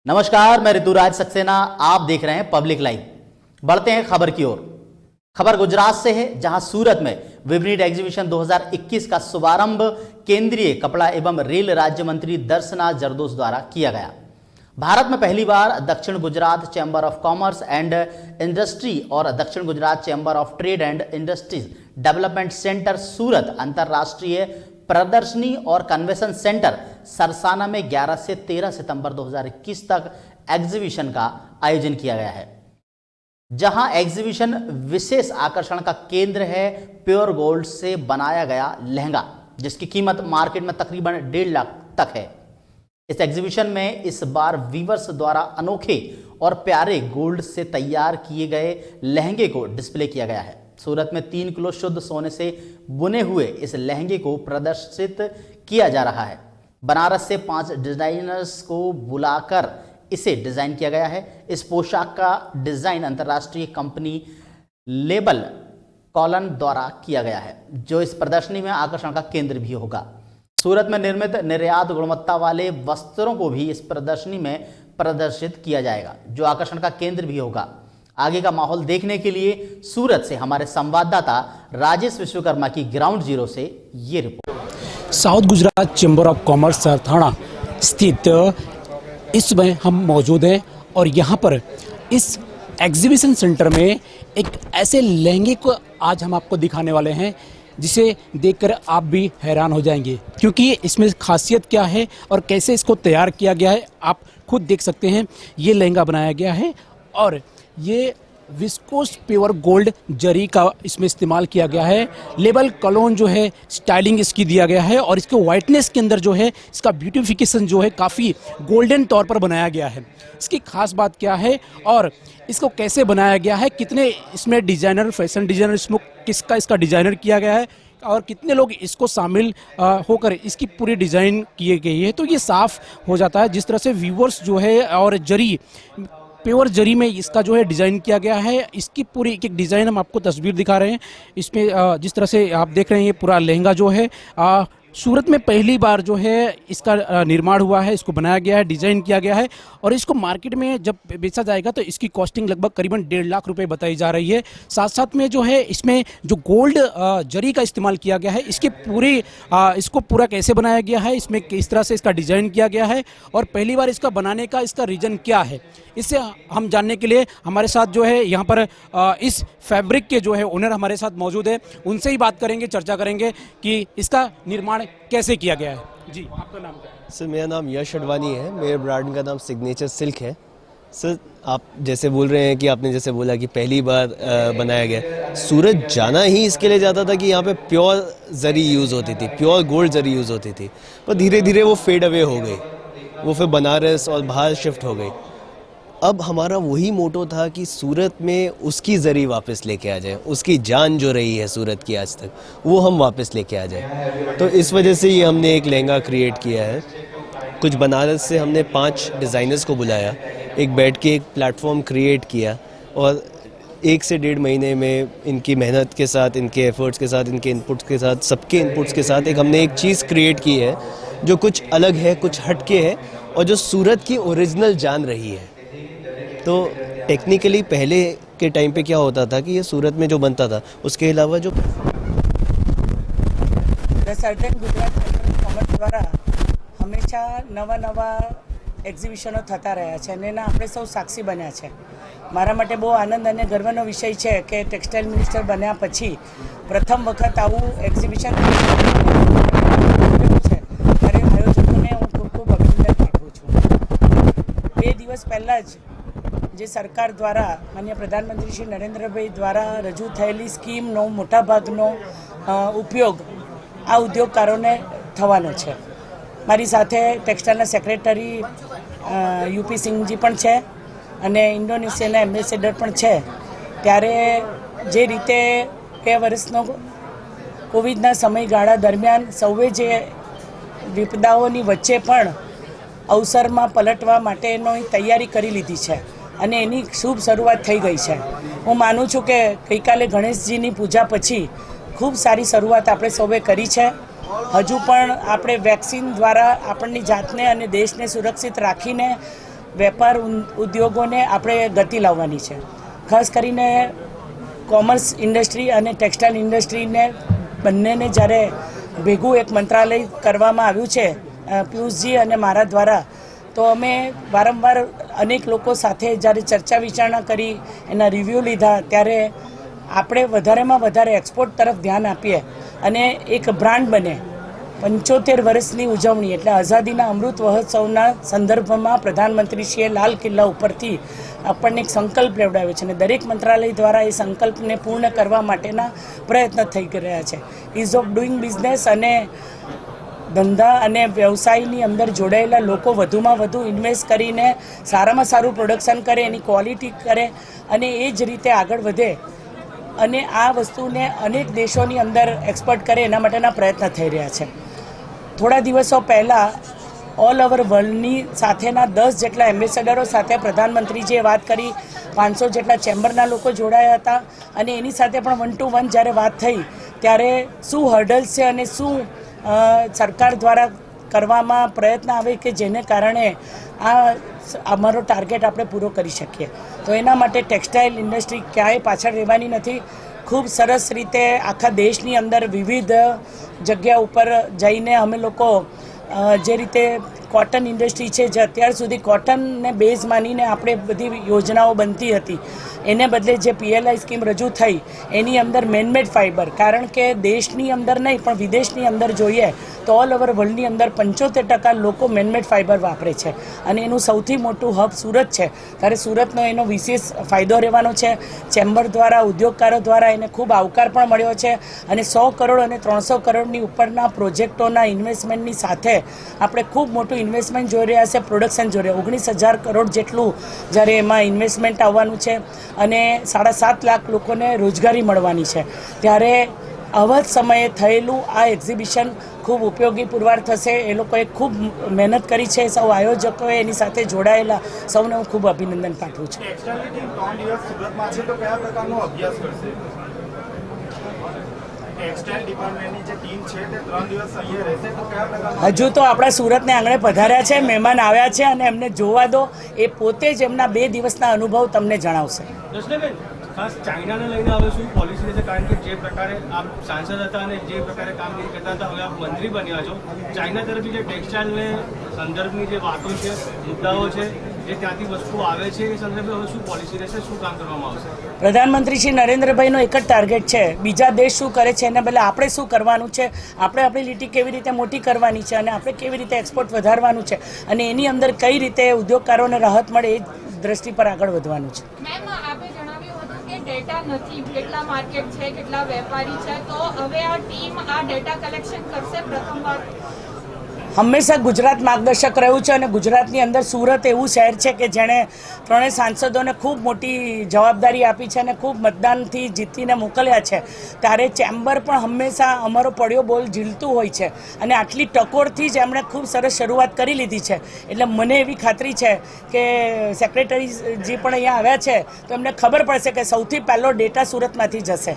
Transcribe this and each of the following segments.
नमस्कार, मैं ऋतुराज सक्सेना। आप देख रहे हैं पब्लिक लाइव। बढ़ते हैं खबर की ओर। खबर गुजरात से है, जहां सूरत में विब्रिड एग्जीबिशन 2021 का शुभारंभ केंद्रीय कपड़ा एवं रेल राज्य मंत्री दर्शना जरदोश द्वारा किया गया। भारत में पहली बार दक्षिण Gujarat chamber of commerce and industry और दक्षिण Gujarat chamber of trade and industries development centre Surat अंतर्राष्ट्रीय प्रदर्शनी और कन्वेंशन सेंटर सरसाना में 11 से 13 सितंबर 2021 तक एग्जीबिशन का आयोजन किया गया है, जहां एग्जीबिशन विशेष आकर्षण का केंद्र है प्योर गोल्ड से बनाया गया लहंगा, जिसकी कीमत मार्केट में तकरीबन 1.5 लाख तक है। इस एग्जीबिशन में इस बार वीवर्स द्वारा अनोखे और प्यारे गोल्ड से तैयार किए गए लहंगे को डिस्प्ले किया गया है। सूरत में 3 किलो शुद्ध सोने से बुने हुए इस लहंगे को प्रदर्शित किया जा रहा है। बनारस से 5 डिजाइनर्स को बुलाकर इसे डिजाइन किया गया है। इस पोशाक का डिजाइन अंतर्राष्ट्रीय कंपनी लेबल कॉलन द्वारा किया गया है, जो इस प्रदर्शनी में आकर्षण का केंद्र भी होगा। सूरत में निर्मित निर्यात गुणवत्ता वाले वस्त्रों को भी इस प्रदर्शनी में प्रदर्शित किया जाएगा, जो आकर्षण का केंद्र भी होगा। आगे का माहौल देखने के लिए सूरत से हमारे संवाददाता राजेश विश्वकर्मा की ग्राउंड जीरो से ये report. South Gujarat chamber of commerce Sarthana स्थित इसमें हम मौजूद हैं और यहाँ पर इस एग्जीबिशन सेंटर में एक ऐसे लहंगे को आज हम आपको दिखाने वाले हैं जिसे देखकर आप भी हैरान हो जाएंगे, क्योंकि इसमें खासियत क्या है और कैसे इसको तैयार किया गया है आप खुद देख सकते हैं। ये लहंगा बनाया गया है और ये विस्कोस प्योर गोल्ड जरी का इसमें इस्तेमाल किया गया है। लेबल कॉलोन जो है स्टाइलिंग इसकी दिया गया है और इसके वाइटनेस के अंदर जो है इसका ब्यूटिफिकेशन जो है काफ़ी गोल्डन तौर पर बनाया गया है। इसकी खास बात क्या है और इसको कैसे बनाया गया है, कितने इसमें डिज़ाइनर फैशन डिज़ाइनर इसमें किसका इसका डिज़ाइनर किया गया है और कितने लोग इसको शामिल होकर इसकी पूरी डिज़ाइन की गई है, तो ये साफ़ हो जाता है। जिस तरह से व्यूवर्स जो है और जरी प्योर जरी में इसका जो है डिज़ाइन किया गया है, इसकी पूरी एक डिज़ाइन हम आपको तस्वीर दिखा रहे हैं। इसमें जिस तरह से आप देख रहे हैं ये पूरा लहंगा जो है सूरत में पहली बार जो है इसका निर्माण हुआ है, इसको बनाया गया है, डिज़ाइन किया गया है और इसको मार्केट में जब बेचा जाएगा तो इसकी कॉस्टिंग लगभग करीबन 1.5 लाख रुपए बताई जा रही है। साथ साथ में जो है इसमें जो गोल्ड जरी का इस्तेमाल किया गया है, इसके पूरी इसको पूरा कैसे बनाया गया है, इसमें किस तरह से इसका डिज़ाइन किया गया है और पहली बार इसका बनाने का इसका रीज़न क्या है, इससे हम जानने के लिए हमारे साथ जो है यहाँ पर इस फैब्रिक के जो है ओनर हमारे साथ मौजूद है। उनसे ही बात करेंगे, चर्चा करेंगे कि इसका निर्माण कैसे किया गया है। जी, आपका नाम क्या है? सर, मेरा नाम यश अडवाणी है। मेरे ब्रांड का नाम सिग्नेचर सिल्क है। सर, आप जैसे बोल रहे हैं कि आपने जैसे बोला कि पहली बार बनाया गया, सूरत जाना ही इसके लिए जाता था कि यहाँ पे प्योर जरी यूज़ होती थी, प्योर गोल्ड जरी यूज़ होती थी, पर धीरे धीरे वो फेड अवे हो गई, वो फिर बनारस और बाहर शिफ्ट हो गई। अब हमारा वही मोटो था कि सूरत में उसकी जरी वापस लेके आ जाए, उसकी जान जो रही है सूरत की आज तक, वो हम वापस लेके आ जाए। तो इस वजह से ये हमने एक लहंगा क्रिएट किया है। कुछ बनारस से हमने 5 डिज़ाइनर्स को बुलाया, एक बैठ के एक प्लेटफॉर्म क्रिएट किया और 1 से 1.5 महीने में इनकी मेहनत के साथ, इनके एफर्ट्स के साथ, इनके इनपुट्स के साथ, सबके इनपुट्स के साथ हमने एक चीज़ क्रिएट की है जो कुछ अलग है, कुछ हटके है और जो सूरत की ओरिजिनल जान रही है। तो टेक्निकली पहले के टाइम पे क्या होता था कि ये सूरत में जो बनता था, उसके अलावा जो सर्टेन गुजरात कॉमर्स द्वारा हमेशा नवा એક્ઝિબિશનો થતા રહ્યા છે અને એના આપણે સૌ સાક્ષી બન્યા છે। મારા માટે બહુ આનંદ અને ગર્વનો વિષય છે કે ટેક્સટાઇલ મિનિસ્ટર બન્યા પછી પ્રથમ વખત આવું એક્ઝિબિશન છે, ત્યારે આયોજકોને હું ખૂબ ખૂબ અભિનંદન પાઠવું છું। 2 દિવસ પહેલાં જ જે સરકાર દ્વારા માનનીય પ્રધાનમંત્રી શ્રી નરેન્દ્રભાઈ દ્વારા રજૂ થયેલી સ્કીમનો મોટાભાગનો ઉપયોગ આ ઉદ્યોગકારોને થવાનો છે। મારી સાથે ટેક્સટાઇલના સેક્રેટરી યુપી સિંહજી પણ છે અને ઇન્ડોનેશિયાના એમ્બેસેડર પણ છે। ત્યારે જે રીતે 2 વર્ષનો કોવિડના સમયગાળા દરમિયાન સૌએ જે વિપદાઓની વચ્ચે પણ અવસરમાં પલટવા માટેનો તૈયારી કરી લીધી છે અને એની શુભ શરૂઆત થઈ ગઈ છે। હું માનું છું કે ગઈકાલે ગણેશજીની પૂજા પછી ખૂબ સારી શરૂઆત આપણે સૌએ કરી છે। હજુ પણ આપણે વેક્સિન દ્વારા આપણની જાતને અને દેશને સુરક્ષિત રાખીને વેપાર ઉદ્યોગોને આપણે ગતિ લાવવાની છે. ખાસ કરીને કોમર્સ ઇન્ડસ્ટ્રી અને ટેક્સટાઇલ ઇન્ડસ્ટ્રીને બંનેને જ્યારે ભેગું એક મંત્રાલય કરવામાં આવ્યું છે પિયુષજી અને મારા દ્વારા, તો અમે વારંવાર અનેક લોકો સાથે જ્યારે ચર્ચા વિચારણા કરી, એના રિવ્યૂ લીધા, ત્યારે આપણે વધારેમાં વધારે એક્સપોર્ટ તરફ ધ્યાન આપીએ અને એક બ્રાન્ડ બને. 75 વર્ષની ઉજવણી એટલે આઝાદીના અમૃત મહોત્સવના સંદર્ભમાં પ્રધાનમંત્રીશ્રીએ લાલ કિલ્લા ઉપરથી આપણને એક સંકલ્પ લેવડાવ્યો છે અને દરેક મંત્રાલય દ્વારા એ સંકલ્પને પૂર્ણ કરવા માટેના પ્રયત્ન થઈ રહ્યા છે. ઇઝ ઓફ ડુઈંગ બિઝનેસ અને ધંધા અને વ્યવસાયની અંદર જોડાયેલા લોકો વધુમાં વધુ ઇન્વેસ્ટ કરીને સારામાં સારું પ્રોડક્શન કરે, એની ક્વોલિટી કરે અને એ જ રીતે આગળ વધે અને આ વસ્તુને અનેક દેશોની અંદર એક્સપોર્ટ કરે, એના માટેના પ્રયત્ન થઈ રહ્યા છે. થોડા દિવસો પહેલાં ઓલ ઓવર વર્લ્ડની સાથેના 10 જેટલા એમ્બેસેડરો સાથે પ્રધાનમંત્રીજીએ વાત કરી, 500 જેટલા ચેમ્બરના લોકો જોડાયા હતા અને એની સાથે પણ 1 to 1 જ્યારે વાત થઈ ત્યારે શું હર્ડલ્સ છે અને શું સરકાર દ્વારા કરવામાં પ્રયત્ન આવે કે જેને કારણે આ અમારો ટાર્ગેટ આપણે પૂરો કરી શકીએ. તો એના માટે ટેક્સટાઇલ ઇન્ડસ્ટ્રી ક્યાંય પાછળ રહેવાની નથી. ખૂબ સરસ રીતે આખા દેશની અંદર વિવિધ જગ્યા ઉપર જઈને અમે લોકો જે રીતે કોટન ઇન્ડસ્ટ્રી છે, જે અત્યાર સુધી કોટનને બેઝ માનીને આપણે બધી યોજનાઓ બનતી હતી, એને બદલે જે PLI સ્કીમ રજૂ થઈ એની અંદર મેનમેડ ફાઇબર, કારણ કે દેશની અંદર નહીં પણ વિદેશની અંદર જોઈએ તો ઓલ ઓવર વર્લ્ડની અંદર 75% લોકો મેનમેડ ફાઇબર વાપરે છે અને એનું સૌથી મોટું હબ સુરત છે. ત્યારે સુરતનો એનો વિશેષ ફાયદો રહેવાનો છે. ચેમ્બર દ્વારા, ઉદ્યોગકારો દ્વારા એને ખૂબ આવકાર પણ મળ્યો છે અને 100 કરોડ અને 300 કરોડની ઉપરના પ્રોજેક્ટોના ઇન્વેસ્ટમેન્ટની સાથે આપણે ખૂબ મોટું ઇન્વેસ્ટમેન્ટ જોઈ રહ્યા છે, પ્રોડક્શન જોઈ રહ્યા. 19,000 કરોડ જેટલું જ્યારે એમાં ઇન્વેસ્ટમેન્ટ આવવાનું છે અને 7.5 લાખ લોકોને રોજગારી મળવાની છે. ત્યારે આવા જ સમયે થયેલું આ એક્ઝિબિશન ખૂબ ઉપયોગી પુરવાર થશે. એ લોકોએ ખૂબ મહેનત કરી છે. સૌ આયોજકોએ એની સાથે જોડાયેલા સૌને હું ખૂબ અભિનંદન પાઠવું છું. હજુ તો આપણા સુરતને આંગણે પધાર્યા છે, મહેમાન આવ્યા છે અને એમને જોવા દો. એ પોતે જ એમના 2 દિવસના અનુભવ તમને જણાવશે. ખાસ ચાઇનાને લઈને હવે શું પોલિસી રહેશે? કારણ કે જે પ્રકારે આપ સાંસદ હતા અને જે પ્રકારે કામગીરી કરતા હતા, હવે આપ મંત્રી બન્યા છો, ચાઇના તરફથી જે ટેક્સટાઇલને સંદર્ભની જે વાતો છે, મુદ્દાઓ છે, જે ત્યાંથી વસ્તુઓ આવે છે, એ સંદર્ભે હવે શું પોલિસી રહેશે, શું કામ કરવામાં આવશે? પ્રધાનમંત્રી શ્રી નરેન્દ્રભાઈનો એક જ ટાર્ગેટ છે, બીજા દેશ શું કરે છે એને બદલે આપણે શું કરવાનું છે, આપણે આપણી લીટી કેવી રીતે મોટી કરવાની છે અને આપણે કેવી રીતે એક્સપોર્ટ વધારવાનું છે અને એની અંદર કઈ રીતે ઉદ્યોગકારોને રાહત મળે એ દ્રષ્ટિ પર આગળ વધવાનું છે. ડેટા નથી, કેટલા માર્કેટ છે, કેટલા વેપારી છે, તો હવે આ ટીમ આ ડેટા કલેક્શન કરશે પ્રથમવાર. હંમેશા ગુજરાત માર્ગદર્શક રહ્યું છે અને ગુજરાતની અંદર સુરત એવું શહેર છે કે જેણે 3 સાંસદોને ખૂબ મોટી જવાબદારી આપી છે અને ખૂબ મતદાનથી જીતીને મોકલ્યા છે. ત્યારે ચેમ્બર પણ હંમેશા અમારો પડ્યો બોલ ઝીલતું હોય છે અને આટલી ટકોરથી જ એમણે ખૂબ સરસ શરૂઆત કરી લીધી છે. એટલે મને એવી ખાતરી છે કે સેક્રેટરીજી પણ અહીંયા આવ્યા છે તો એમને ખબર પડશે કે સૌથી પહેલો ડેટા સુરતમાંથી જશે.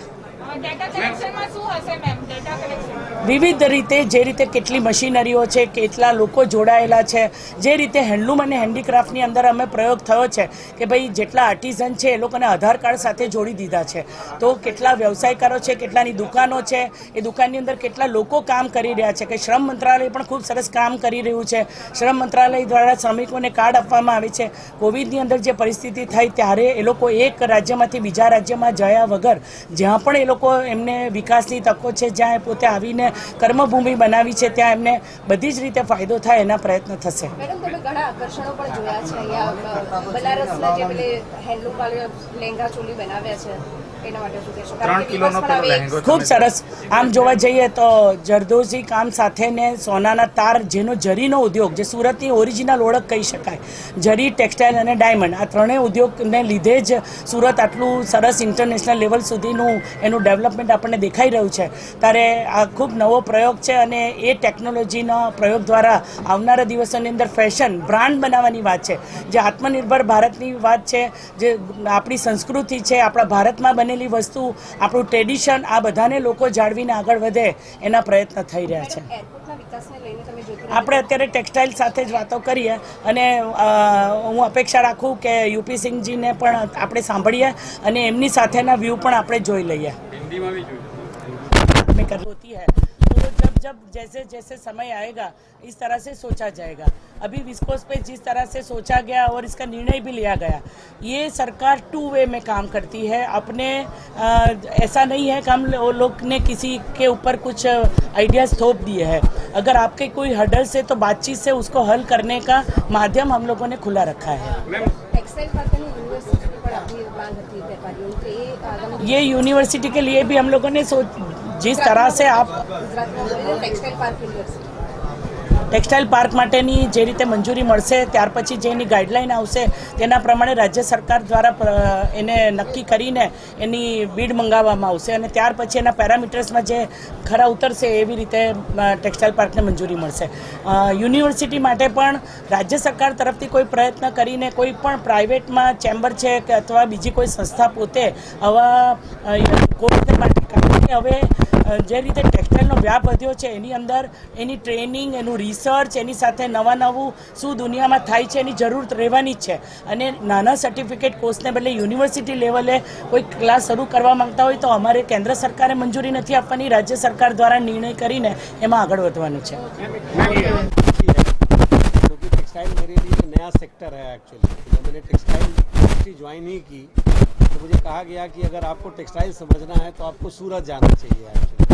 ડેટા કલેક્શનમાં શું હશે મેમ? ડેટા કલેક્શન વિવિધ રીતે, જે રીતે કેટલી મશીનરીઓ છે, કેટલા લોકો જોડાયેલા છે, જે રીતે હેન્ડલૂમ અને હેન્ડીક્રાફ્ટની અંદર અમે પ્રયોગ થયો છે કે ભાઈ જેટલા આર્ટિઝન છે એ લોકોને આધાર કાર્ડ સાથે જોડી દીધા છે, તો કેટલા વ્યવસાયકારો છે, કેટલાની દુકાનો છે, એ દુકાનની અંદર કેટલા લોકો કામ કરી રહ્યા છે, કે શ્રમ મંત્રાલય પણ ખૂબ સરસ કામ કરી રહ્યું છે. શ્રમ મંત્રાલય દ્વારા શ્રમિકોને કાર્ડ આપવામાં આવે છે. કોવિડની અંદર જે પરિસ્થિતિ થઈ ત્યારે એ લોકો એક રાજ્યમાંથી બીજા રાજ્યમાં જયા વગર જ્યાં પણ એ લોકો એમને વિકાસની તકો છે, જ્યાં એ પોતે આવીને કર્મભૂમિ બનાવી છે, ત્યાં એમને બધી જ રીતે ફાયદો થાય એના પ્રયત્ન થશે. મેડમ, તમે ઘણા આકર્ષણો પણ જોયા છે અહીંયા, બનારસના જે પેલે હેન્ડલૂમ વાળા લહેંગા ચોલી બનાવ્યા છે, એના માટે શું કહેશો? 3 કિલોનો પેલો લહેંગો ખૂબ સરસ. આમ જોવા જઈએ તો જરદોઝી કામ સાથે ને સોનાના તાર, જેનો જરીનો ઉદ્યોગ, જે સુરતની ઓરિજિનલ ઓળખ કહી શકાય, જરી, ટેક્સટાઇલ અને ડાયમંડ, આ ત્રણેય ઉદ્યોગને લીધે જ સુરત આટલું સરસ ઇન્ટરનેશનલ લેવલ સુધીનું એનું ડેવલપમેન્ટ આપણને દેખાઈ રહ્યું છે. ત્યારે આ ખૂબ નવો પ્રયોગ છે અને એ ટેકનોલોજીના પ્રયોગ દ્વારા આવનારા દિવસોની અંદર ફેશન બ્રાન્ડ બનાવવાની વાત છે, જે આત્મનિર્ભર ભારતની વાત છે, જે આપણી સંસ્કૃતિ છે, આપણા ભારતમાં બનેલી વસ્તુ, આપણું ટ્રેડિશન, આ બધાને લોકો જાળવીને આગળ વધે એના પ્રયત્ન થઈ રહ્યા છે. એરપોર્ટના વિકાસને લઈને તમે જોતા આપણે અત્યારે ટેક્સટાઇલ સાથે જ વાતો કરીએ અને હું અપેક્ષા રાખું કે યુપી સિંહજીને પણ આપણે સાંભળીએ અને એમની સાથેના વ્યૂ પણ આપણે જોઈ લઈએ में कर होती है तो जब जैसे जैसे समय आएगा इस तरह से सोचा जाएगा। अभी विस्कोस पे जिस तरह से सोचा गया और इसका निर्णय भी लिया गया, ये सरकार 2 वे में काम करती है। अपने ऐसा नहीं है कि हम लोग ने किसी के ऊपर कुछ आइडियाज़ थोप दिए हैं। अगर आपके कोई हर्डल्स है तो बातचीत से उसको हल करने का माध्यम हम लोगों ने खुला रखा है। ये यूनिवर्सिटी के लिए भी हम लोगों ने जिस तरह से आप ટેક્સટાઇલ પાર્ક માટેની જે રીતે મંજૂરી મળશે ત્યાર પછી જે એની ગાઈડલાઈન આવશે તેના પ્રમાણે રાજ્ય સરકાર દ્વારા એને નક્કી કરીને એની બીડ મંગાવવામાં આવશે અને ત્યાર પછી એના પેરામીટર્સમાં જે ખરા ઉતરશે એવી રીતે ટેક્સટાઇલ પાર્કને મંજૂરી મળશે। યુનિવર્સિટી માટે પણ રાજ્ય સરકાર તરફથી કોઈ પ્રયત્ન કરીને કોઈ પણ પ્રાઇવેટમાં ચેમ્બર છે કે અથવા બીજી કોઈ સંસ્થા પોતે આવા કોર્સને માટે કારણ કે હવે જે રીતે ટેક્સટાઇલનો વ્યાપ વધ્યો છે એની અંદર એની ટ્રેનિંગ એનું રિસર્ચ એની સાથે નવા નવું શું દુનિયામાં થાય છે એની જરૂર રહેવાની જ છે અને નાના સર્ટિફિકેટ કોર્સને બદલે યુનિવર્સિટી લેવલે કોઈ ક્લાસ શરૂ કરવા માંગતા હોય તો અમારે કેન્દ્ર સરકારે મંજૂરી નથી આપવાની, રાજ્ય સરકાર દ્વારા निर्णय કરીને એમાં આગળ વધવાનું છે। क्योंकि टेक्सटाइल मेरे लिए एक नया सेक्टर है एक्चुअली। जब मैंने टेक्सटाइल इंडस्ट्री ज्वाइन ही की तो मुझे कहा गया कि अगर आपको टेक्सटाइल समझना है तो आपको सूरत जाना चाहिए एक्चुअली।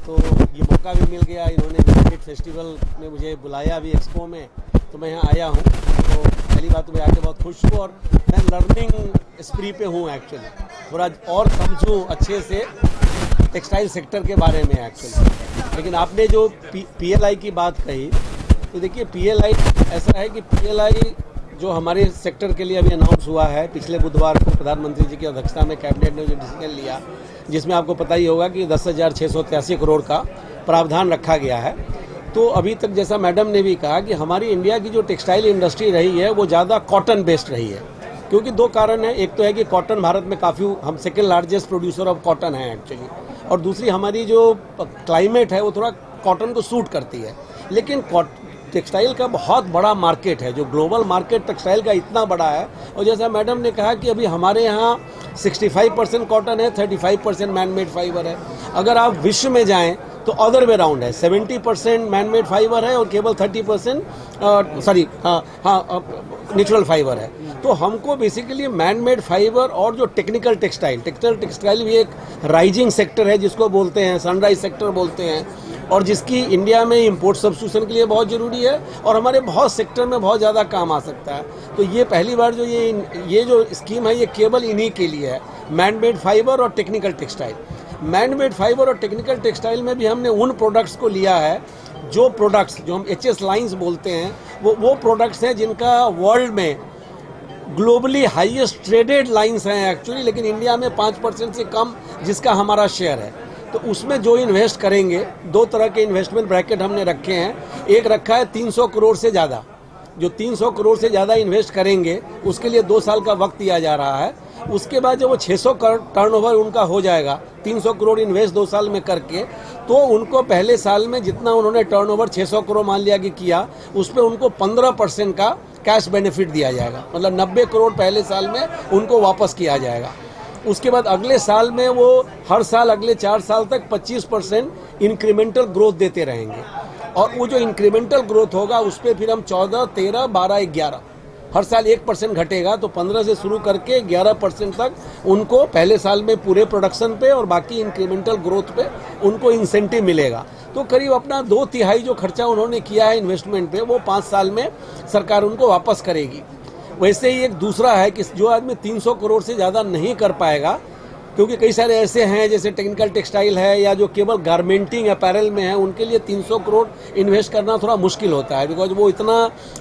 तो ये मौका भी मिल गया, इन्होंने विजिट फेस्टिवल में मुझे बुलाया भी एक्सपो में, तो मैं यहाँ आया हूँ। तो पहली बात तो मैं आके बहुत खुश हूँ और मैं लर्निंग स्प्री पे हूँ एक्चुअली, थोड़ा और समझूँ अच्छे से टेक्सटाइल सेक्टर के बारे में एक्चुअली। लेकिन आपने जो PLI की बात कही तो देखिए PLI ऐसा है कि PLI जो हमारे सेक्टर के लिए अभी अनाउंस हुआ है, पिछले बुधवार को प्रधानमंत्री जी की अध्यक्षता में कैबिनेट ने जो डिसीजन लिया, जिसमें आपको पता ही होगा कि 10,683 करोड़ का प्रावधान रखा गया है। तो अभी तक जैसा मैडम ने भी कहा कि हमारी इंडिया की जो टेक्सटाइल इंडस्ट्री रही है वो ज़्यादा कॉटन बेस्ड रही है, क्योंकि 2 कारण है। एक तो है कि कॉटन भारत में काफ़ी, हम second largest producer of cotton है एक्चुअली, और दूसरी हमारी जो क्लाइमेट है वो थोड़ा कॉटन को सूट करती है। लेकिन टेक्सटाइल का बहुत बड़ा मार्केट है, जो ग्लोबल मार्केट टेक्सटाइल का इतना बड़ा है। और जैसा मैडम ने कहा कि अभी हमारे यहाँ 65% कॉटन है, 35% मैनमेड फाइबर है। अगर आप विश्व में जाएं तो अदर वे राउंड है, 70% मैनमेड फाइबर है और केवल 30% नेचुरल फाइबर है। तो हमको बेसिकली मैनमेड फाइबर और जो टेक्निकल टेक्सटाइल भी एक राइजिंग सेक्टर है जिसको बोलते हैं, सनराइज सेक्टर बोलते हैं, और जिसकी इंडिया में इंपोर्ट सब्स्टिट्यूशन के लिए बहुत ज़रूरी है और हमारे बहुत सेक्टर में बहुत ज़्यादा काम आ सकता है। तो ये पहली बार जो ये जो स्कीम है ये केवल इन्हीं के लिए है, मैनमेड फाइबर और टेक्निकल टेक्सटाइल। मैनमेड फाइबर और टेक्निकल टेक्सटाइल में भी हमने उन प्रोडक्ट्स को लिया है, जो प्रोडक्ट्स जो हम HS लाइन्स बोलते हैं वो प्रोडक्ट्स हैं जिनका वर्ल्ड में ग्लोबली हाईएस्ट ट्रेडेड लाइन्स हैं एक्चुअली, लेकिन इंडिया में 5% से कम जिसका हमारा शेयर है। तो उसमें जो इन्वेस्ट करेंगे, 2 तरह के इन्वेस्टमेंट ब्रैकेट हमने रखे हैं। एक रखा है 300 करोड़ से ज़्यादा, जो 300 करोड़ से ज़्यादा इन्वेस्ट करेंगे उसके लिए 2 साल का वक्त दिया जा रहा है। उसके बाद जब वो 600 करोड़ टर्नओवर उनका हो जाएगा, 300 करोड़ इन्वेस्ट 2 साल में करके, तो उनको पहले साल में जितना उन्होंने टर्नओवर 600 करोड़ मान लिया कि किया, उस पर उनको 15% का कैश बेनिफिट दिया जाएगा। मतलब 90 करोड़ पहले साल में उनको वापस किया जाएगा। उसके बाद अगले साल में वो हर साल अगले 4 साल तक 25% इंक्रीमेंटल ग्रोथ देते रहेंगे, और वो जो इंक्रीमेंटल ग्रोथ होगा उस पर फिर हम 14, 13, 12, 11 हर साल 1% घटेगा। तो 15 से शुरू करके 11% तक उनको पहले साल में पूरे प्रोडक्शन पे और बाकी इंक्रीमेंटल ग्रोथ पे उनको इंसेंटिव मिलेगा। तो करीब अपना 2/3 जो खर्चा उन्होंने किया है इन्वेस्टमेंट पे वो 5 साल में सरकार उनको वापस करेगी। वैसे ही एक दूसरा है कि जो आदमी 300 करोड़ से ज़्यादा नहीं कर पाएगा, क्योंकि कई सारे ऐसे हैं जैसे टेक्निकल टेक्सटाइल है या जो केवल गारमेंटिंग अपैरल में है, उनके लिए 300 करोड़ इन्वेस्ट करना थोड़ा मुश्किल होता है, बिकॉज वो इतना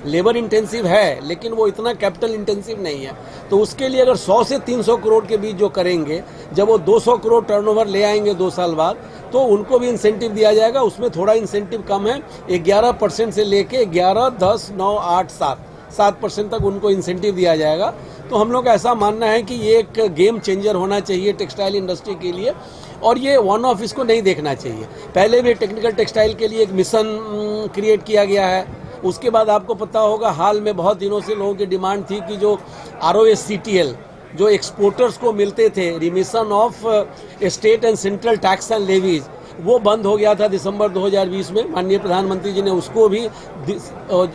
लेबर इंटेंसिव है लेकिन वो इतना कैपिटल इंटेंसिव नहीं है। तो उसके लिए अगर 100 से 300 करोड़ के बीच जो करेंगे, जब वो 200 करोड़ टर्नओवर ले आएंगे 2 साल बाद, तो उनको भी इंसेंटिव दिया जाएगा। उसमें थोड़ा इंसेंटिव कम है, 11% से लेके 11, 10, 9, 8, 7% तक उनको इंसेंटिव दिया जाएगा। तो हम लोग का ऐसा मानना है कि ये एक गेम चेंजर होना चाहिए टेक्सटाइल इंडस्ट्री के लिए। और ये वन ऑफ इसको नहीं देखना चाहिए। पहले भी टेक्निकल टेक्सटाइल के लिए एक मिशन क्रिएट किया गया है। उसके बाद आपको पता होगा हाल में बहुत दिनों से लोगों की डिमांड थी कि जो ROSCTL जो एक्सपोर्टर्स को मिलते थे, remission of state and central tax and levies, वो बंद हो गया था दिसंबर 2020 में। माननीय प्रधानमंत्री जी ने उसको भी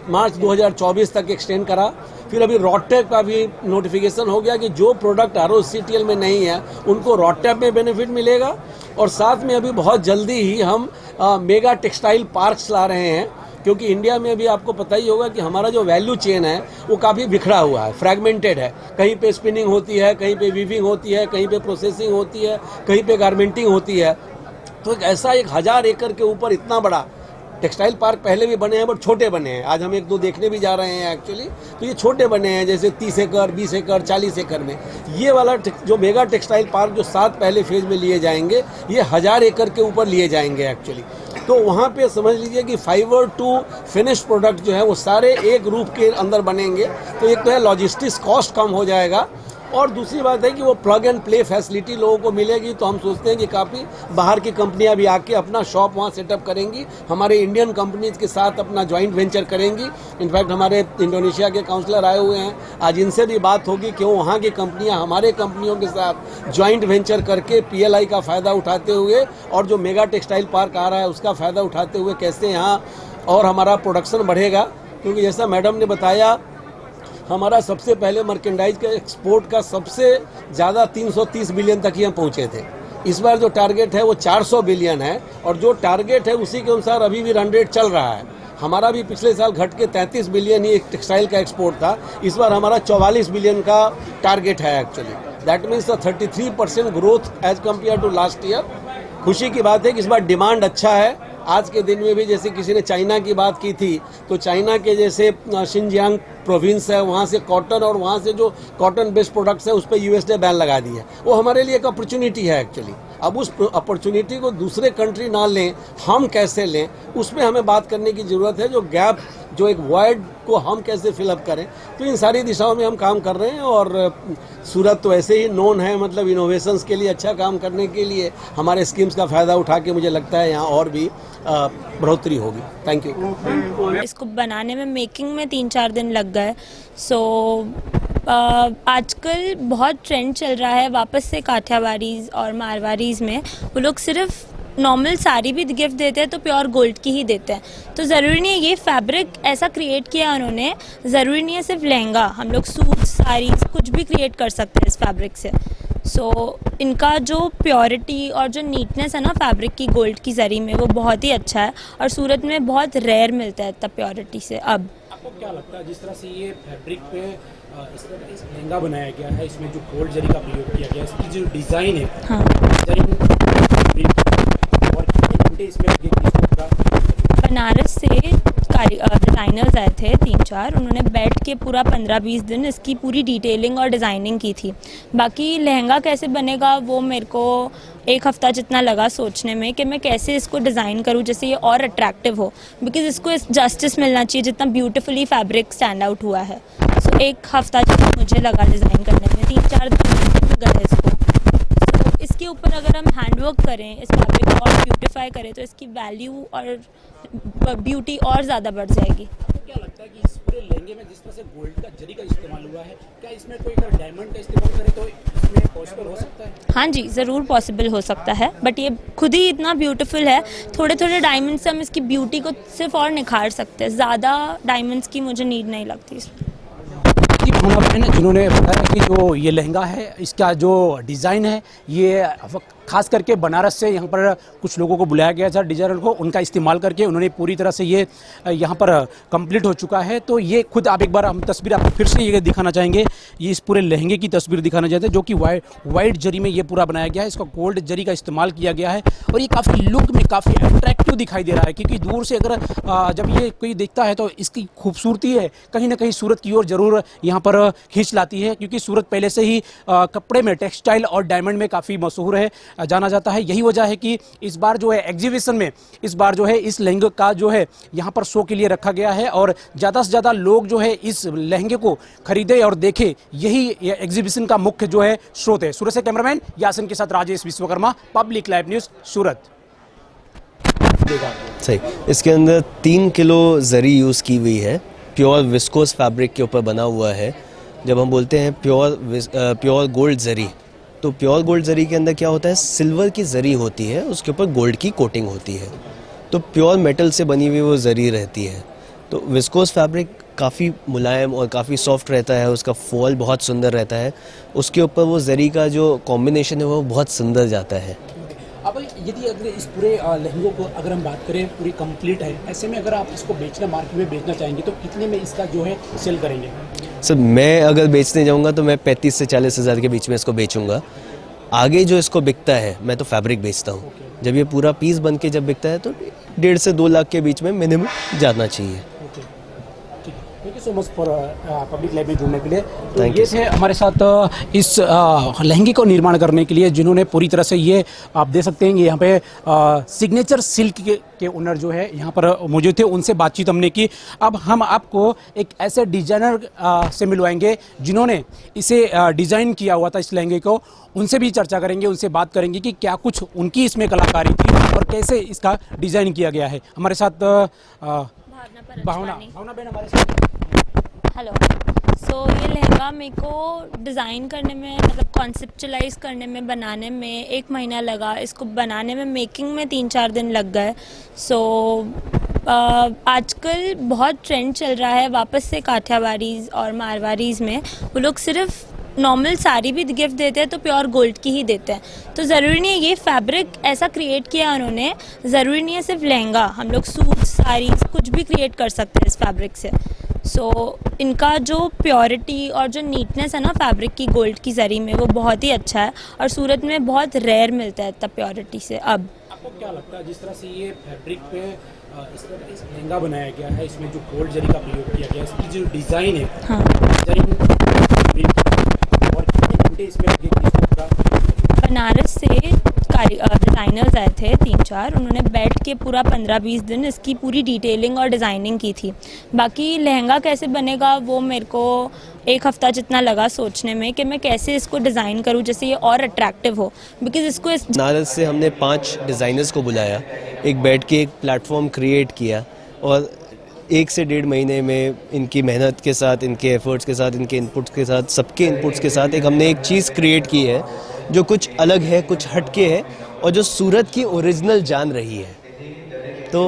मार्च 2024 तक एक्सटेंड करा। फिर अभी रॉडटेप का भी नोटिफिकेशन हो गया कि जो प्रोडक्ट ROSCTL में नहीं है उनको रॉडटेप में बेनिफिट मिलेगा। और साथ में अभी बहुत जल्दी ही हम मेगा टेक्सटाइल पार्क्स ला रहे हैं, क्योंकि इंडिया में भी आपको पता ही होगा कि हमारा जो वैल्यू चेन है वो काफ़ी बिखरा हुआ है, फ्रैगमेंटेड है। कहीं पे स्पिनिंग होती है, कहीं पे वीविंग होती है, कहीं पे प्रोसेसिंग होती है, कहीं पे गारमेंटिंग होती है। तो एक ऐसा 1000 एकड़ के ऊपर इतना बड़ा टेक्सटाइल पार्क पहले भी बने हैं, बट छोटे बने हैं। आज हम 1-2 देखने भी जा रहे हैं एक्चुअली। तो ये छोटे बने हैं, जैसे 30 एकड़, 20 एकड़, 40 एकड़ में। ये वाला जो मेगा टेक्सटाइल पार्क जो 7 पहले फेज में लिए जाएंगे, ये 1000 एकड़ के ऊपर लिए जाएंगे एक्चुअली। तो वहाँ पे समझ लीजिए कि फाइबर टू फिनिश प्रोडक्ट जो है वो सारे एक रूप के अंदर बनेंगे। तो एक तो है लॉजिस्टिक्स कॉस्ट कम हो जाएगा, और दूसरी बात है कि वो प्लग एंड प्ले फैसिलिटी लोगों को मिलेगी। तो हम सोचते हैं कि काफ़ी बाहर की कंपनियां भी आके अपना शॉप वहाँ सेटअप करेंगी, हमारे इंडियन कंपनीज के साथ अपना जॉइंट वेंचर करेंगी। इनफैक्ट हमारे इंडोनेशिया के काउंसलर आए हुए हैं, आज इनसे भी बात होगी कि वहाँ की कंपनियां हमारे कंपनियों के साथ जॉइंट वेंचर करके PLI का फ़ायदा उठाते हुए और जो मेगा टेक्सटाइल पार्क आ रहा है उसका फ़ायदा उठाते हुए कैसे यहाँ और हमारा प्रोडक्शन बढ़ेगा। क्योंकि जैसा मैडम ने बताया, हमारा सबसे पहले मर्केंडाइज के एक्सपोर्ट का सबसे ज़्यादा 330 बिलियन तक ही हम पहुँचे थे। इस बार जो टारगेट है वो 400 बिलियन है, और जो टारगेट है उसी के अनुसार अभी भी रन रेट चल रहा है। हमारा भी पिछले साल घट के 33 बिलियन ही टेक्सटाइल का एक्सपोर्ट था। इस बार हमारा 44 बिलियन का टारगेट है actually. That means 33% growth as compared to last year. खुशी की बात है कि इस बार डिमांड अच्छा है। आज के दिन में भी जैसे किसी ने चाइना की बात की थी, तो चाइना के जैसे शिनजियांग प्रोविंस है, वहाँ से कॉटन और वहाँ से जो कॉटन बेस्ड प्रोडक्ट्स है उस पर US ने बैन लगा दी है। वो हमारे लिए एक अपॉर्चुनिटी है एक्चुअली। अब उस अपॉर्चुनिटी को दूसरे कंट्री ना लें, हम कैसे लें, उसमें हमें बात करने की ज़रूरत है। जो गैप, जो एक वॉइड को हम कैसे फिलअप करें, तो इन सारी दिशाओं में हम काम कर रहे हैं। और सूरत तो ऐसे ही नोन है, मतलब इनोवेशंस के लिए, अच्छा काम करने के लिए। हमारे स्कीम्स का फ़ायदा उठा के मुझे लगता है यहाँ और भी बढ़ोतरी होगी। Thank you. इसको बनाने में, मेकिंग में 3-4 दिन लग गए। सो आजकल बहुत ट्रेंड चल रहा है वापस से काठियावाड़ीज़ और मारवाड़ीज़ में, वो लोग सिर्फ नॉर्मल साड़ी भी गिफ्ट देते हैं तो प्योर गोल्ड की ही देते हैं। तो ज़रूरी नहीं है, ये फैब्रिक ऐसा क्रिएट किया उन्होंने, ज़रूरी नहीं है सिर्फ लहंगा, हम लोग सूट, साड़ी कुछ भी क्रिएट कर सकते हैं इस फैब्रिक से। सो इनका जो प्योरिटी और जो नीटनेस है ना फैब्रिक की गोल्ड की जरी में, वो बहुत ही अच्छा है। और सूरत में बहुत रेयर मिलता है इतना प्योरिटी से। अब आपको क्या लगता है जिस तरह से ये फैब्रिक पे इस लहंगा बनाया गया है, इसमें जो गोल्ड जरी का प्रयोग किया गया है, इसकी जो डिज़ाइन है, हाँ, बनारस से डिज़ाइनर्स आए थे 3-4, उन्होंने बैठ के पूरा 15-20 दिन इसकी पूरी डिटेलिंग और डिज़ाइनिंग की थी। बाकी लहंगा कैसे बनेगा वो मेरे को 1 हफ़्ता जितना लगा सोचने में कि मैं कैसे इसको डिज़ाइन करूँ जिससे ये और अट्रैक्टिव हो, बिकॉज इसको जस्टिस मिलना चाहिए जितना ब्यूटीफुली फैब्रिक स्टैंड आउट हुआ है। सो 1 हफ़्ता जितना मुझे लगा डिज़ाइन करने में, 3-4 दिन गए इसको। सो इसके ऊपर अगर हम हैंडवर्क करें, इस फैब्रिक को और ब्यूटीफाई करें, तो इसकी वैल्यू और ब्यूटी और ज़्यादा बढ़ जाएगी। क्या लगता है कि इस पूरे लहंगे में जिस तरह से गोल्ड का जरी का इस्तेमाल हुआ है, क्या इसमें कोई अगर डायमंड का इस्तेमाल करे तो इसमें पॉसिबल हो सकता है? हाँ जी, ज़रूर पॉसिबल हो सकता है, बट ये खुद ही इतना ब्यूटीफुल है, थोड़े थोड़े डायमंड से हम इसकी ब्यूटी को सिर्फ और निखार सकते हैं। ज़्यादा डायमंड्स की मुझे नीड नहीं लगती इसमें। भावना बहन जिन्होंने बताया कि जो ये लहंगा है, इसका जो डिज़ाइन है, ये खास करके बनारस से यहाँ पर कुछ लोगों को बुलाया गया था डिजाइनर को, उनका इस्तेमाल करके उन्होंने पूरी तरह से ये यहाँ पर कंप्लीट हो चुका है। तो ये खुद आप एक बार हम तस्वीर आपको फिर से ये दिखाना चाहेंगे, ये इस पूरे लहंगे की तस्वीर दिखाना चाहते हैं जो कि वाइट जरी में ये पूरा बनाया गया है। इसका गोल्ड जरी का इस्तेमाल किया गया है और ये काफ़ी लुक में काफ़ी अट्रैक्टिव क्यों दिखाई दे रहा है? क्योंकि दूर से अगर जब ये कोई देखता है तो इसकी खूबसूरती है कहीं ना कहीं सूरत की ओर जरूर यहाँ पर खींच लाती है, क्योंकि सूरत पहले से ही कपड़े में, टेक्सटाइल और डायमंड में काफ़ी मशहूर है, जाना जाता है। यही वजह है कि इस बार जो है एग्जीबिशन में इस बार जो है इस लहंगे का जो है यहाँ पर शो के लिए रखा गया है और ज़्यादा से ज़्यादा लोग जो है इस लहंगे को खरीदे और देखे, यही एग्जीबिशन का मुख्य जो है स्रोत है। सूरत से कैमरामैन यासिन के साथ Rajesh Vishwakarma, public live news, Surat. सही, इसके अंदर 3 किलो जरी यूज़ की हुई है, प्योर विस्कोस फैब्रिक के ऊपर बना हुआ है। जब हम बोलते हैं प्योर गोल्ड जरी, तो प्योर गोल्ड जरी के अंदर क्या होता है, सिल्वर की जरी होती है, उसके ऊपर गोल्ड की कोटिंग होती है, तो प्योर मेटल से बनी हुई वो जरी रहती है। तो विस्कोस फैब्रिक काफ़ी मुलायम और काफ़ी सॉफ्ट रहता है, उसका फॉल बहुत सुंदर रहता है, उसके ऊपर वो जरी का जो कॉम्बिनेशन है वो बहुत सुंदर जाता है। अब यदि अगर इस पूरे लहंगों को अगर हम बात करें पूरी कंप्लीट है, ऐसे में अगर आप इसको बेचना, मार्केट में बेचना चाहेंगे तो कितने में इसका जो है सेल करेंगे? सर, मैं अगर बेचने जाऊंगा तो मैं 35 से 40 हज़ार के बीच में इसको बेचूंगा। आगे जो इसको बिकता है, मैं तो फैब्रिक बेचता हूँ, जब ये पूरा पीस बन के जब बिकता है तो 1.5 से 2 लाख के बीच में मिनिमम जाना चाहिए। Thank you so much for public live में जुड़ने के लिए। तो Thank ये you, थे हमारे साथ इस लहंगे को निर्माण करने के लिए जिन्होंने पूरी तरह से ये आप देख सकते हैं यहाँ पे सिग्नेचर सिल्क के ओनर जो है यहाँ पर मौजूद थे, उनसे बातचीत हमने की। अब हम आपको एक ऐसे डिजाइनर से मिलवाएंगे जिन्होंने इसे डिज़ाइन किया हुआ था इस लहंगे को, उनसे भी चर्चा करेंगे, उनसे बात करेंगे कि क्या कुछ उनकी इसमें कलाकारी थी और कैसे इसका डिज़ाइन किया गया है। हमारे साथ भावना बहन हमारे साथ। हेलो। सो ये लहंगा मेरे को डिज़ाइन करने में, मतलब कॉन्सेप्चुलाइज करने में, बनाने में 1 महीना लगा। इसको बनाने में, मेकिंग में 3-4 दिन लग गए। सो आजकल बहुत ट्रेंड चल रहा है वापस से काठियावाड़ीज़ और मारवाड़ीज़ में, वो लोग सिर्फ नॉर्मल साड़ी भी गिफ्ट देते हैं तो प्योर गोल्ड की ही देते हैं। तो ज़रूरी नहीं है, ये फैब्रिक ऐसा क्रिएट किया उन्होंने, ज़रूरी नहीं है सिर्फ लहंगा, हम लोग सूट, साड़ी कुछ भी क्रिएट कर सकते हैं इस फैब्रिक से। सो इनका जो प्योरिटी और जो नीटनेस है ना फैब्रिक की गोल्ड की जरी में, वो बहुत ही अच्छा है और सूरत में बहुत रेयर मिलता है इतना प्योरिटी से। अब आपको क्या लगता है जिस तरह से ये फैब्रिक पे इस लहंगा बनाया गया है, इसमें जो गोल्ड जरी का प्रयोग किया गया है, इसकी जो डिज़ाइन है, हाँ, डिज़ाइन और कितने घंटे इसमें लगे बनारस से डिज़ाइनर्स आए थे 3-4, उन्होंने बैठ के पूरा 15-20 दिन इसकी पूरी डिटेलिंग और डिज़ाइनिंग की थी। बाकी लहंगा कैसे बनेगा वो मेरे को 1 हफ्ता जितना लगा सोचने में कि मैं कैसे इसको डिज़ाइन करूं जिससे ये और अट्रैक्टिव हो, बिकॉज इसको बनारस से हमने 5 डिज़ाइनर्स को बुलाया, एक बैठ के एक प्लेटफॉर्म क्रिएट किया और 1 से 1.5 महीने में इनकी मेहनत के साथ, इनके एफर्ट्स के साथ, इनके इनपुट्स के साथ, सबके इनपुट्स के साथ हमने एक चीज़ क्रिएट की है जो कुछ अलग है, कुछ हटके है और जो सूरत की ओरिजिनल जान रही है। तो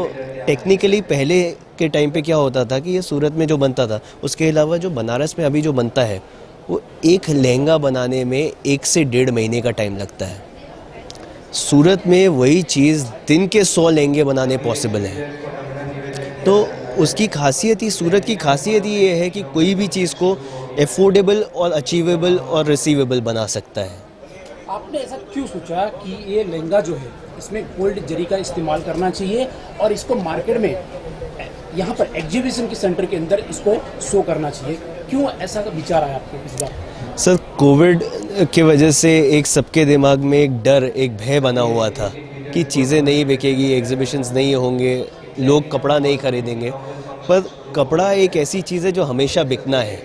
टेक्निकली पहले के टाइम पे क्या होता था कि ये सूरत में जो बनता था, उसके अलावा जो बनारस में अभी जो बनता है वो एक लहंगा बनाने में 1 से 1.5 महीने का टाइम लगता है। सूरत में वही चीज़ दिन के 100 लहंगे बनाने पॉसिबल है। तो उसकी खासियत ही, सूरत की खासियत ही ये है कि कोई भी चीज़ को एफोर्डेबल और अचीवेबल और रिसीवेबल बना सकता है। आपने ऐसा क्यों सोचा कि ये लहंगा जो है इसमें गोल्ड जरी का इस्तेमाल करना चाहिए और इसको मार्केट में यहाँ पर एग्जीबिशन के सेंटर के अंदर इसको शो करना चाहिए? क्यों ऐसा विचार आया आपको इस बार? सर, कोविड की वजह से एक सबके दिमाग में एक डर, एक भय बना हुआ था कि चीज़ें नहीं बिकेगी, एग्जीबिशंस नहीं होंगे, लोग कपड़ा नहीं खरीदेंगे। पर कपड़ा एक ऐसी चीज़ है जो हमेशा बिकना है।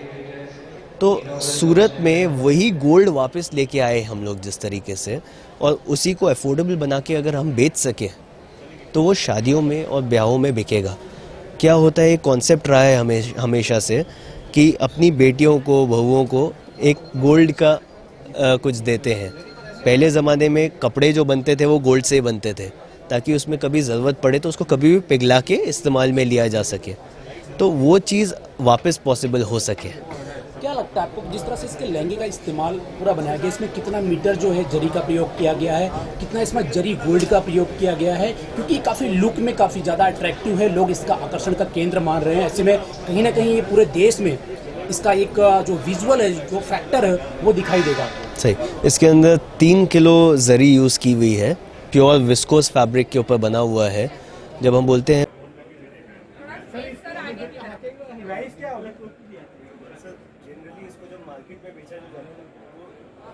तो सूरत में वही गोल्ड वापस लेके आए हम लोग जिस तरीके से, और उसी को अफोर्डेबल बना के अगर हम बेच सकें तो वो शादियों में और ब्याहों में बिकेगा। क्या होता है, कॉन्सेप्ट रहा है हमेशा से कि अपनी बेटियों को, बहुओं को एक गोल्ड का कुछ देते हैं। पहले ज़माने में कपड़े जो बनते थे वो गोल्ड से ही बनते थे ताकि उसमें कभी ज़रूरत पड़े तो उसको कभी भी पिघला के इस्तेमाल में लिया जा सके, तो वो चीज़ वापस पॉसिबल हो सके। क्या लगता है आपको जिस तरह से इसके लहंगे का इस्तेमाल पूरा बनाया गया, इसमें कितना मीटर जो है जरी का प्रयोग किया गया है, कितना इसमें जरी गोल्ड का प्रयोग किया गया है? क्योंकि काफ़ी लुक में काफ़ी ज़्यादा अट्रैक्टिव है, लोग इसका आकर्षण का केंद्र मान रहे हैं। ऐसे में कहीं ना कहीं ये पूरे देश में इसका एक जो विजुअल है, जो फैक्टर है, वो दिखाई देगा। सही, इसके अंदर 3 किलो जरी यूज़ की हुई है, प्योर विस्कोस फैब्रिक के ऊपर बना हुआ है। जब हम बोलते हैं प्राइस क्या होगा? सर जनरली इसको जब मार्केट में बेचा जाता है वो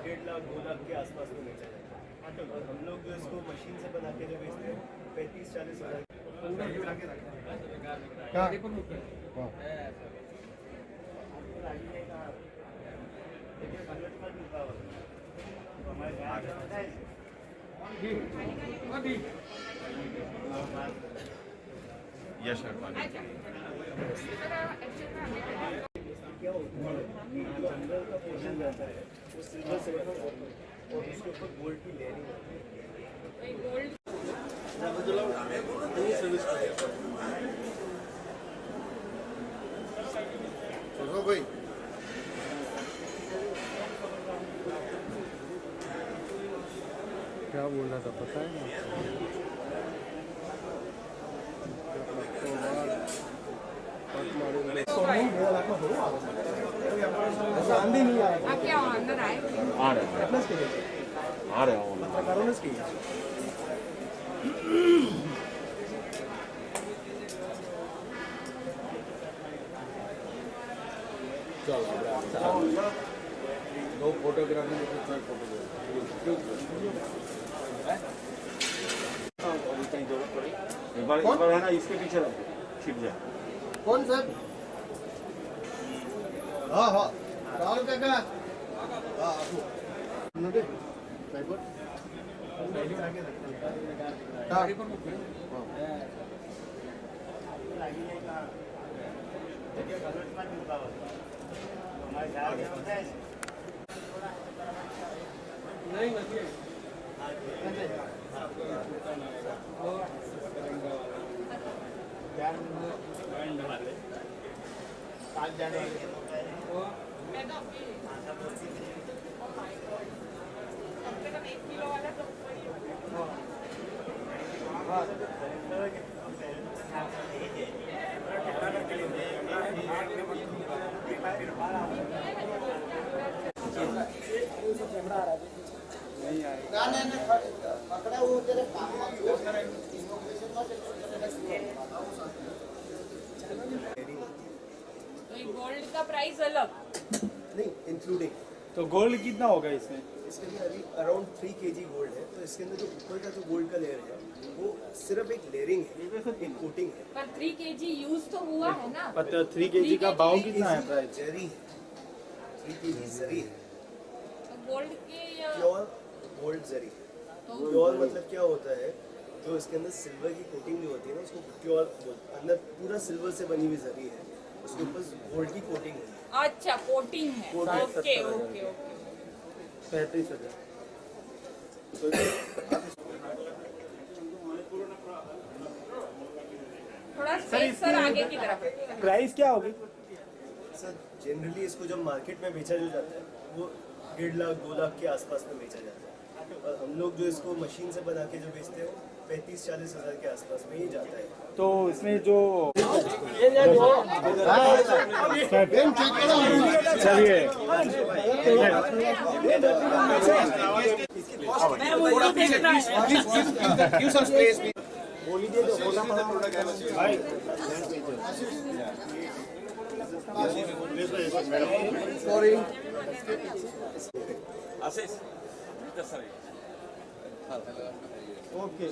1.5 लाख 2 लाख के आसपास में बेचा जाता है और हम लोग जो इसको मशीन से बना के जो बेचते हैं 35-40 हज़ार। क्या होता है जो अंदर का पोर्शन रहता है वो सिल्वर से बनता है और उसके ऊपर गोल्ड की लेयरिंग होती है। क्या बोल रहा था पता है ना? दो फोटोग्राफी एक बार है ना इसके पीछे रखो छिप जाए। कौन सर? हाँ हाँ राहुल काका। हाँ नोटे ट्राइपॉड नहीं नहीं गोल्ड का प्राइस अलग नहीं इंक्लूडिंग। तो गोल्ड कितना होगा इसमें? इसके अंदर अभी अराउंड 3 kg गोल्ड है तो इसके अंदर जो ऊपर का जो गोल्ड का लेयर है वो सिर्फ एक लेयरिंग है, एक कोटिंग है। पर 3 kg यूज तो हुआ है ना। पर 3 kg का भाव कितना है प्राइस? जरी है 3 kg जरी है, गोल्ड के प्योर गोल्ड जरी। प्योर मतलब क्या होता है जो इसके अंदर सिल्वर की कोटिंग जो होती है ना उसको प्योर बोलते हैं। अंदर पूरा सिल्वर से बनी हुई जरी है, उसके ऊपर गोल्ड की कोटिंग है। अच्छा कोटिंग है। Okay okay okay 35,000। थोड़ा सर आगे की तरफ। प्राइस क्या होगी? सर जनरली इसको जब मार्केट में बेचा जो जाता है वो 1.5 लाख 2 लाख के आसपास में बेचा जाता है और हम लोग जो इसको मशीन से बना के जो बेचते हैं वो 35-40 हज़ार के आसपास में ही जाता है। तो इसमें जो चलिए ओके